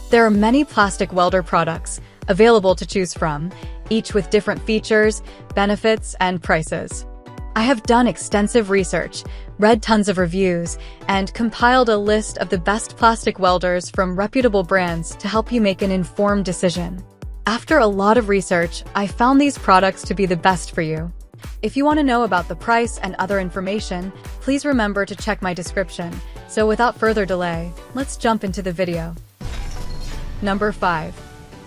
There are many plastic welder products available to choose from, each with different features, benefits, and prices. I have done extensive research, read tons of reviews, and compiled a list of the best plastic welders from reputable brands to help you make an informed decision. After a lot of research, I found these products to be the best for you. If you want to know about the price and other information, please remember to check my description. So without further delay, let's jump into the video. Number 5.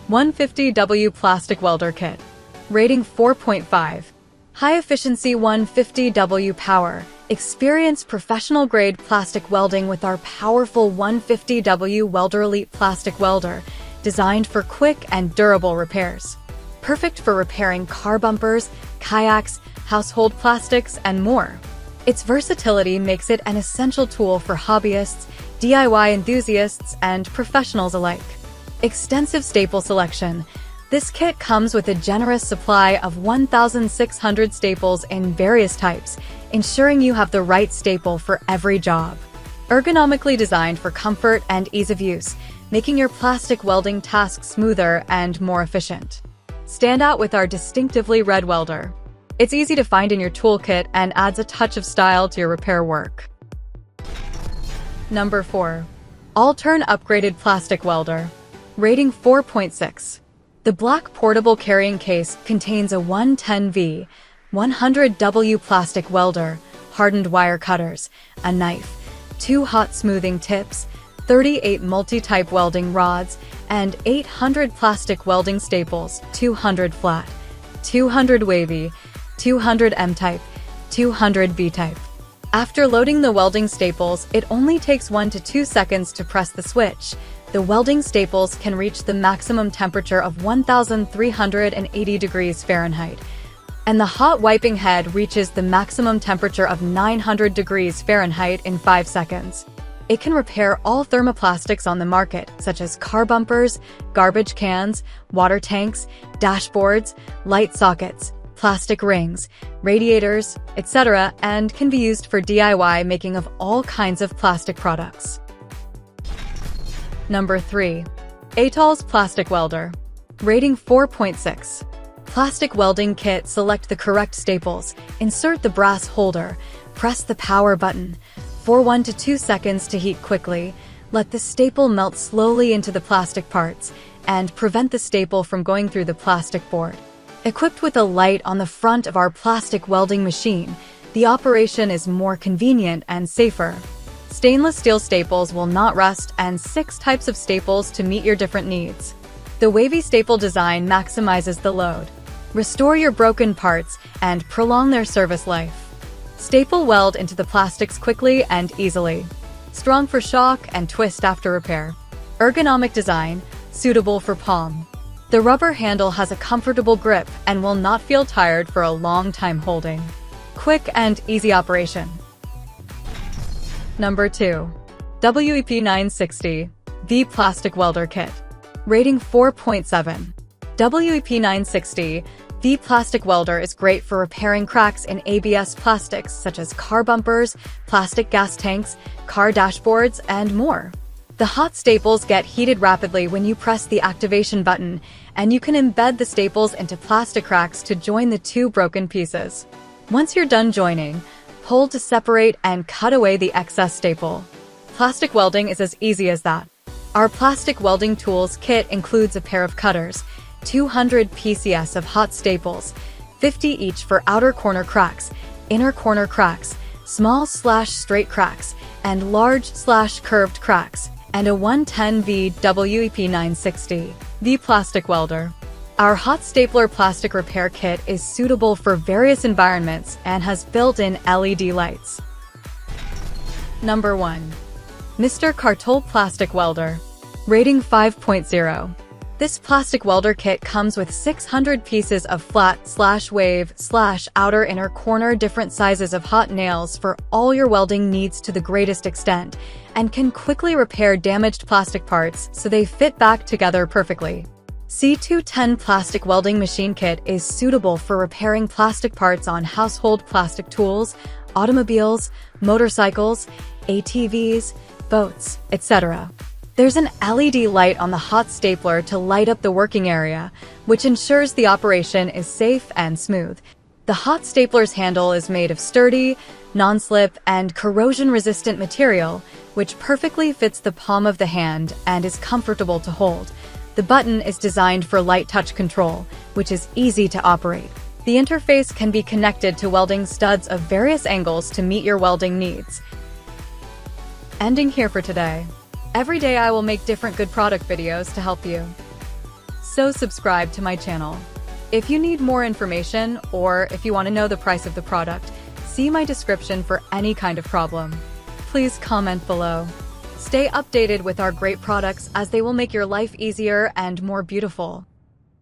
150W Plastic Welder Kit. Rating 4.5. High-efficiency 150W power. Experience professional-grade plastic welding with our powerful 150W Welder Elite Plastic Welder, designed for quick and durable repairs. Perfect for repairing car bumpers, kayaks, household plastics, and more. Its versatility makes it an essential tool for hobbyists, DIY enthusiasts, and professionals alike. Extensive staple selection. This kit comes with a generous supply of 1,600 staples in various types, ensuring you have the right staple for every job. Ergonomically designed for comfort and ease of use, making your plastic welding tasks smoother and more efficient. Stand out with our distinctively red welder. It's easy to find in your toolkit and adds a touch of style to your repair work. Number 4. All-Turn Upgraded Plastic Welder. Rating 4.6. The black portable carrying case contains a 110V, 100W plastic welder, hardened wire cutters, a knife, 2 hot smoothing tips, 38 multi-type welding rods, and 800 plastic welding staples, 200 flat, 200 wavy, 200 M-type, 200 B-type. After loading the welding staples, it only takes 1 to 2 seconds to press the switch. The welding staples can reach the maximum temperature of 1,380 degrees Fahrenheit, and the hot wiping head reaches the maximum temperature of 900 degrees Fahrenheit in 5 seconds. It can repair all thermoplastics on the market, such as car bumpers, garbage cans, water tanks, dashboards, light sockets, plastic rings, radiators, etc., and can be used for DIY making of all kinds of plastic products. Number 3. ATOL's Plastic Welder. Rating 4.6. Plastic welding kit. Select the correct staples, insert the brass holder, press the power button, for 1 to 2 seconds to heat quickly, let the staple melt slowly into the plastic parts, and prevent the staple from going through the plastic board. Equipped with a light on the front of our plastic welding machine, the operation is more convenient and safer. Stainless steel staples will not rust, and 6 types of staples to meet your different needs. The wavy staple design maximizes the load. Restore your broken parts and prolong their service life. Staple weld into the plastics quickly and easily. Strong for shock and twist after repair. Ergonomic design, suitable for palm. The rubber handle has a comfortable grip and will not feel tired for a long time holding. Quick and easy operation. Number 2. WEP 960 V Plastic Welder Kit. Rating 4.7. WEP 960 V Plastic Welder is great for repairing cracks in ABS plastics such as car bumpers, plastic gas tanks, car dashboards, and more. The hot staples get heated rapidly when you press the activation button, and you can embed the staples into plastic cracks to join the 2 broken pieces. Once you're done joining, pull to separate and cut away the excess staple. Plastic welding is as easy as that. Our plastic welding tools kit includes a pair of cutters, 200 PCS of hot staples, 50 each for outer corner cracks, inner corner cracks, small/straight cracks, and large/curved cracks, and a 110V WEP 960 V Plastic Welder. Our hot stapler plastic repair kit is suitable for various environments and has built-in LED lights. Number 1. Mr. Cartol Plastic Welder. Rating 5.0. This plastic welder kit comes with 600 pieces of flat/wave/outer inner corner different sizes of hot nails for all your welding needs to the greatest extent, and can quickly repair damaged plastic parts so they fit back together perfectly. C210 Plastic Welding Machine Kit is suitable for repairing plastic parts on household plastic tools, automobiles, motorcycles, ATVs, boats, etc. There's an LED light on the hot stapler to light up the working area, which ensures the operation is safe and smooth. The hot stapler's handle is made of sturdy, non-slip, and corrosion-resistant material, which perfectly fits the palm of the hand and is comfortable to hold. The button is designed for light touch control, which is easy to operate. The interface can be connected to welding studs of various angles to meet your welding needs. Ending here for today. Every day I will make different good product videos to help you. So subscribe to my channel. If you need more information or if you want to know the price of the product, see my description for any kind of problem. Please comment below. Stay updated with our great products as they will make your life easier and more beautiful.